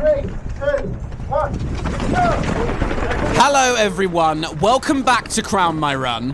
3, 2, 1, go! Hello everyone, welcome back to Crown My Run.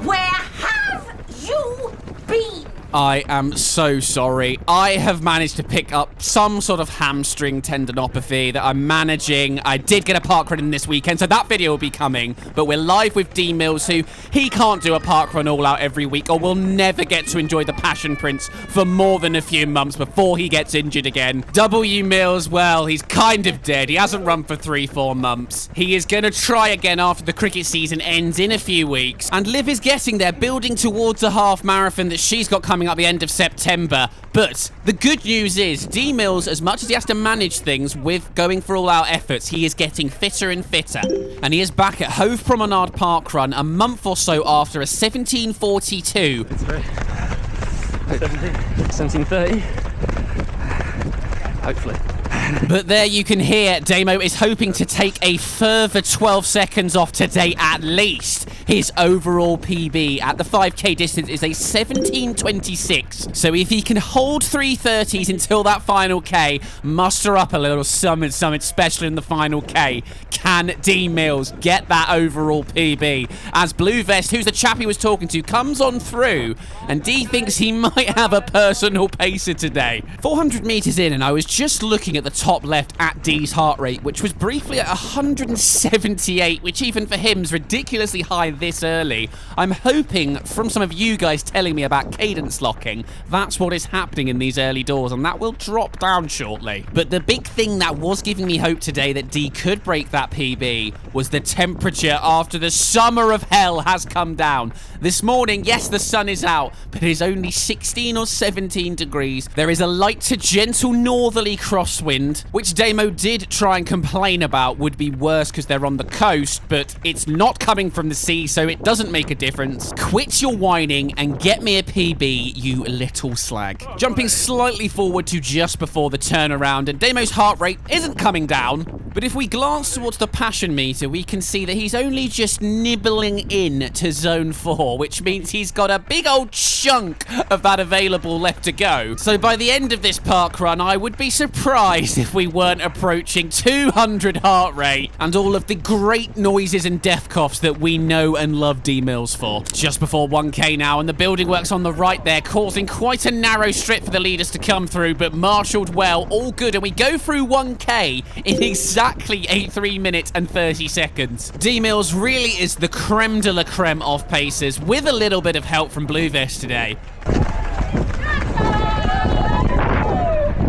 Where have you been? I am so sorry. I have managed to pick up some sort of hamstring tendinopathy that I'm managing. I did get a parkrun in this weekend, so that video will be coming. But we're live with D Mills, who he can't do a parkrun all out every week, or we'll never get to enjoy the Passion Prince for more than a few months before he gets injured again. W Mills, well, he's kind of dead. He hasn't run for 3-4 months. He is going to try again after the cricket season ends in a few weeks. And Liv is getting there, building towards a half marathon that she's got coming up the end of September. But the good news is D Mills, as much as he has to manage things with going for all out efforts, he is getting fitter and fitter. And he is back at Hove Promenade Parkrun a month or so after a 17:42. It's right. 17:30. Hopefully. But there you can hear Damo is hoping to take a further 12 seconds off today at least. His overall PB at the 5k distance is a 17:26. So if he can hold 3:30s until that final K, muster up a little something special in the final K, can D Mills get that overall PB? As Blue Vest, who's the chap he was talking to, comes on through, and D thinks he might have a personal pacer today. 400 meters in, and I was just looking at the top left at D's heart rate, which was briefly at 178, which even for him is ridiculously high this early. I'm hoping from some of you guys telling me about cadence locking, that's what is happening in these early doors, and that will drop down shortly. But the big thing that was giving me hope today that D could break that PB was the temperature after the summer of hell has come down. This morning, yes, the sun is out, but it is only 16 or 17 degrees. There is a light to gentle northerly crosswind, which Damo did try and complain about would be worse because they're on the coast, but it's not coming from the sea, so it doesn't make a difference. Quit your whining and get me a PB, you little slag. Jumping slightly forward to just before the turnaround, and Damo's heart rate isn't coming down, but if we glance towards the passion meter, we can see that he's only just nibbling in to zone 4, which means he's got a big old chunk of that available left to go. So by the end of this park run, I would be surprised if we weren't approaching 200 heart rate and all of the great noises and death coughs that we know and love D Mills for. Just before 1k now, and the building works on the right there, causing quite a narrow strip for the leaders to come through, but marshalled well, all good, and we go through 1k in exactly 3 minutes and 30 seconds. D Mills really is the creme de la creme of pacers, with a little bit of help from Blue Vest today.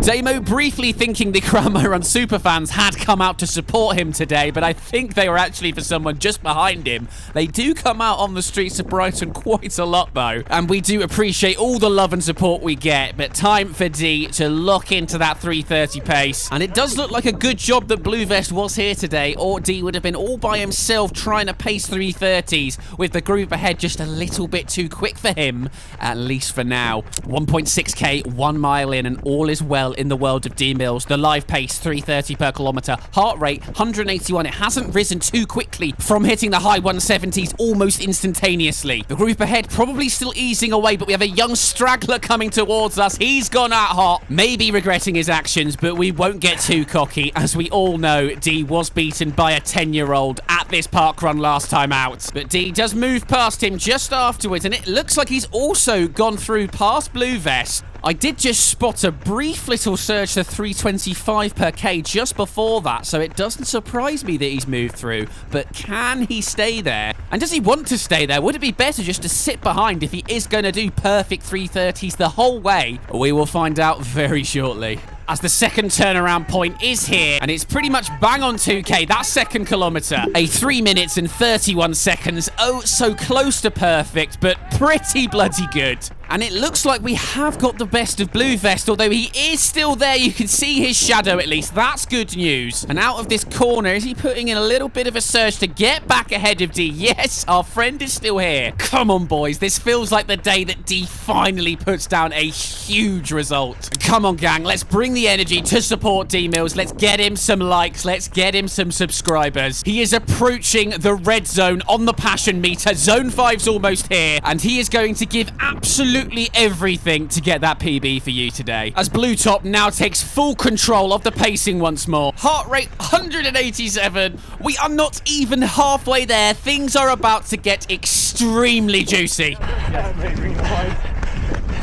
Damo briefly thinking the Crown My Run superfans had come out to support him today, but I think they were actually for someone just behind him. They do come out on the streets of Brighton quite a lot though, and we do appreciate all the love and support we get, but time for D to lock into that 3:30 pace. And it does look like a good job that Blue Vest was here today, or D would have been all by himself trying to pace 3:30s, with the group ahead just a little bit too quick for him, at least for now. 1.6k, 1 mile in, and all is well in the world of D Mills. The live pace 3:30 per kilometer, heart rate 181. It hasn't risen too quickly from hitting the high 170s almost instantaneously. The group ahead probably still easing away, but we have a young straggler coming towards us. He's gone out hot, maybe regretting his actions, but we won't get too cocky. As we all know, D was beaten by a 10-year-old at this park run last time out, but D does move past him just afterwards, and it looks like he's also gone through past Blue Vest. I did just spot a brief little surge to 325 per K just before that, so it doesn't surprise me that he's moved through, but can he stay there? And does he want to stay there? Would it be better just to sit behind if he is going to do perfect 3:30s the whole way? We will find out very shortly. As the second turnaround point is here, and it's pretty much bang on 2k, that second kilometer. A 3 minutes and 31 seconds. Oh, so close to perfect, but pretty bloody good. And it looks like we have got the best of Blue Vest, although he is still there. You can see his shadow at least. That's good news. And out of this corner, is he putting in a little bit of a surge to get back ahead of D? Yes, our friend is still here. Come on, boys. This feels like the day that D finally puts down a huge result. Come on, gang. Let's bring the energy to support D Mills. Let's get him some likes. Let's get him some subscribers. He is approaching the red zone on the passion meter. Zone 5's almost here, and he is going to give absolute absolutely everything to get that PB for you today. As Blue Top now takes full control of the pacing once more. Heart rate 187. We are not even halfway there. Things are about to get extremely juicy.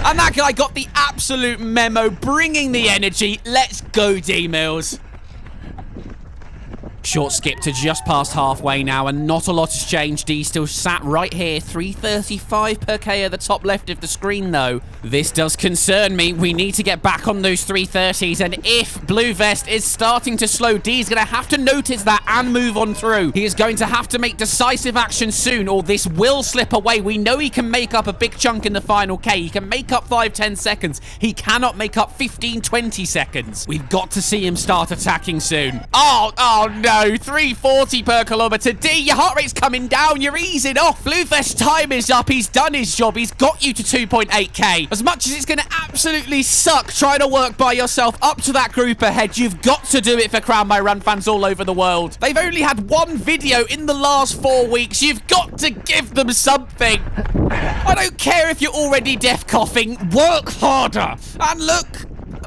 And that guy got the absolute memo, bringing the energy. Let's go, D-Mills. Short skip to just past halfway now, and not a lot has changed. D still sat right here, 335 per K at the top left of the screen, though. This does concern me. We need to get back on those 330s, and if Blue Vest is starting to slow, D is going to have to notice that and move on through. He is going to have to make decisive action soon, or this will slip away. We know he can make up a big chunk in the final K. He can make up 5-10 seconds. He cannot make up 15-20 seconds. We've got to see him start attacking soon. Oh no. 340 per kilometer. D, your heart rate's coming down. You're easing off. Blue Vest time is up. He's done his job. He's got you to 2.8k. As much as it's going to absolutely suck trying to work by yourself up to that group ahead, you've got to do it for Crown My Run fans all over the world. They've only had one video in the last 4 weeks. You've got to give them something. I don't care if you're already deaf coughing. Work harder. And look,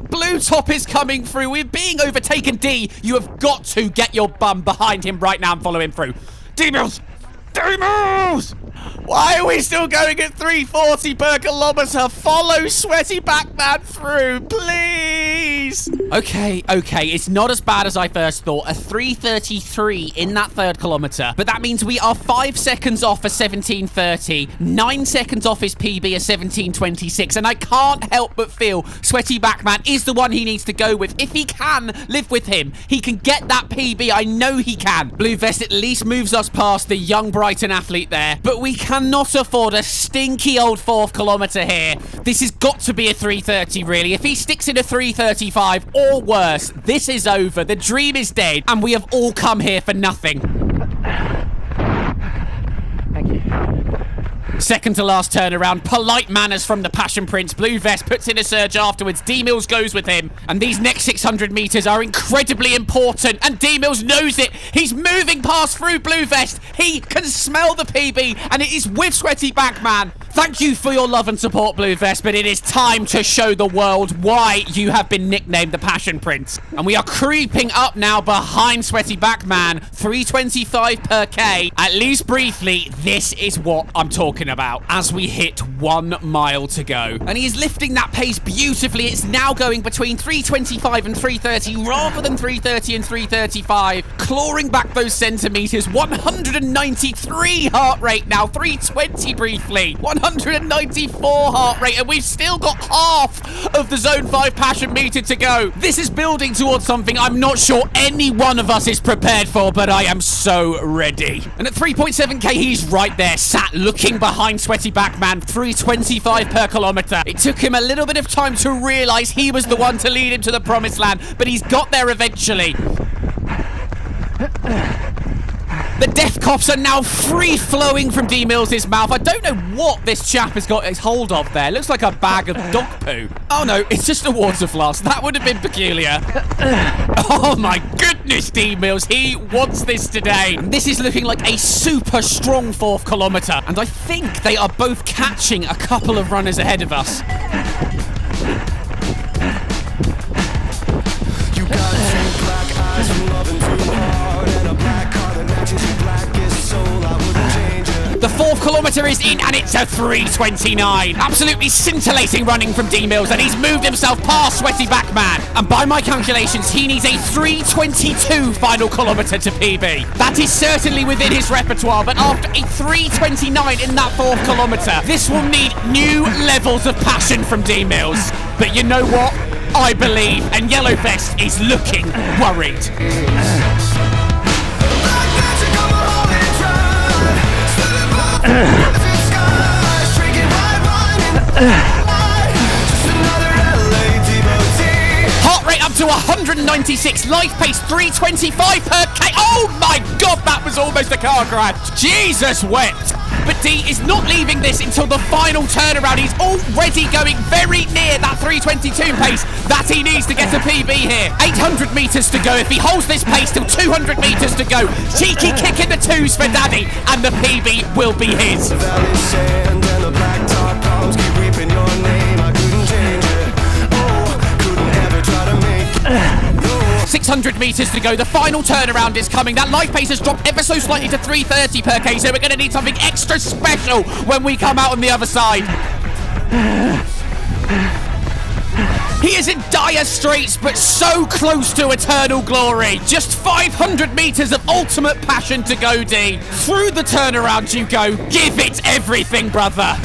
Blue Top is coming through. We're being overtaken, D. You have got to get your bum behind him right now and follow him through. D-Mills! D-Mills! Why are we still going at 340 per kilometer? Follow Sweaty Backman through, please. Okay. It's not as bad as I first thought. A 333 in that third kilometer. But that means we are 5 seconds off a 1730, 9 seconds off his PB a 1726. And I can't help but feel Sweaty Backman is the one he needs to go with. If he can live with him, he can get that PB. I know he can. Blue Vest at least moves us past the young Brighton athlete there. But we cannot afford a stinky old fourth kilometer here. This has got to be a 330, really. If he sticks in a 335 or worse, this is over. The dream is dead, and we have all come here for nothing. Thank you. Second to last turnaround. Polite manners from the Passion Prince. Blue Vest puts in a surge afterwards. D-Mills goes with him. And these next 600 meters are incredibly important. And D-Mills knows it. He's moving past through Blue Vest. He can smell the PB. And it is with Sweaty Backman. Thank you for your love and support, Blue Vest. But it is time to show the world why you have been nicknamed the Passion Prince. And we are creeping up now behind Sweaty Backman. 325 per K. At least briefly, this is what I'm talking about as we hit 1 mile to go. And he is lifting that pace beautifully. It's now going between 325 and 330 rather than 330 and 335. Clawing back those centimeters. 193 heart rate now. 320 briefly. 194 heart rate. And we've still got half of the Zone 5 Passion meter to go. This is building towards something I'm not sure any one of us is prepared for, but I am so ready. And at 3.7k, he's right there, sat looking behind Sweaty Backman. 325 per kilometer. It took him a little bit of time to realize he was the one to lead him to the promised land, but he's got there eventually. The death coughs are now free-flowing from D-Mills' mouth. I don't know what this chap has got his hold of there. Looks like a bag of dog poo. Oh no, it's just a water flask. That would have been peculiar. Oh my goodness, D-Mills. He wants this today. This is looking like a super strong fourth kilometer. And I think they are both catching a couple of runners ahead of us. You got two black eyes from loving too hard, and a black car that matches your blackest soul. I wouldn't change it. The fourth kilometer is in, and it's a 3:29. Absolutely scintillating running from D-Mills, and he's moved himself past Sweaty Backman. And by my calculations, he needs a 3:22 final kilometer to PB. That is certainly within his repertoire, but after a 3:29 in that fourth kilometer, this will need new levels of passion from D-Mills. But you know what? I believe, and Yellow Vest is looking worried. Heart rate up to 196, life pace 325 per K. Oh my god, that was almost a car crash. Jesus wept. But D is not leaving this until the final turnaround. He's already going very near that 322 pace that he needs to get a PB here. 800 meters to go. If he holds this pace till 200 meters to go, cheeky kick in the twos for Daddy, and the PB will be his. Valley sand and a black top. arms keep reaping your name. I couldn't change it. Oh, couldn't ever try to make no. 600 meters to go. The final turnaround is coming. That life pace has dropped ever so slightly to 330 per K, so we're going to need something extra special when we come out on the other side. He is in dire straits, but so close to eternal glory. Just 500 meters of ultimate passion to go, D. Through the turnaround you go. Give it everything, brother.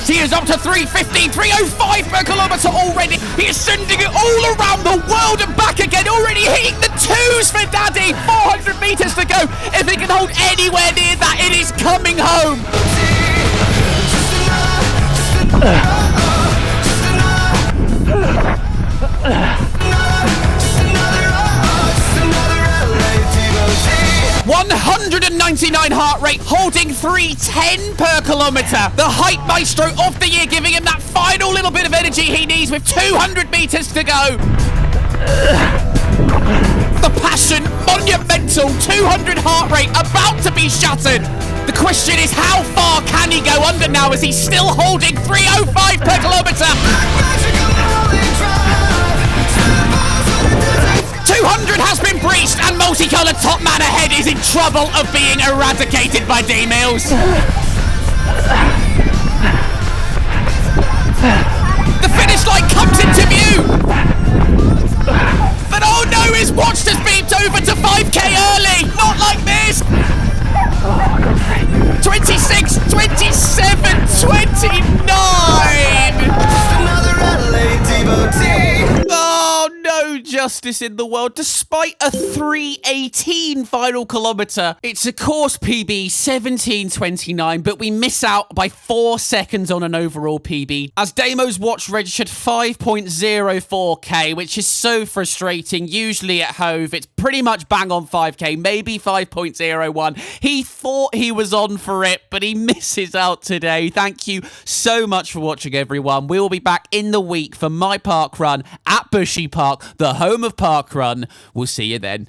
He is up to 315, 305 per kilometer already. He is sending it all around the world and back again, already hitting the twos for Daddy. 400 meters to go. If he can hold anywhere near that, it is coming home. Just 199 heart rate, holding 310 per kilometer. The height maestro of the year, giving him that final little bit of energy he needs with 200 meters to go. The passion, monumental, 200 heart rate, about to be shattered. The question is, how far can he go under now as he's still holding 305 per kilometer? 200 has been breached, and multicolored top man ahead is in trouble of being eradicated by D-Mills. The finish line comes into view. But oh no, his watch has beeped over to 5K early. Not like this. 26, 27, 29. another LA devotee. Oh, no justice in the world. Despite a 3:18 final kilometer, it's a course PB 17:29, but we miss out by 4 seconds on an overall PB, as Damo's watch registered 5.04K, which is so frustrating. Usually at Hove, it's pretty much bang on 5K, maybe 5.01. He thought he was on for it, but he misses out today. Thank you so much for watching, everyone. We will be back in the week for my park run at Bushy Park, the home of Parkrun. We'll see you then.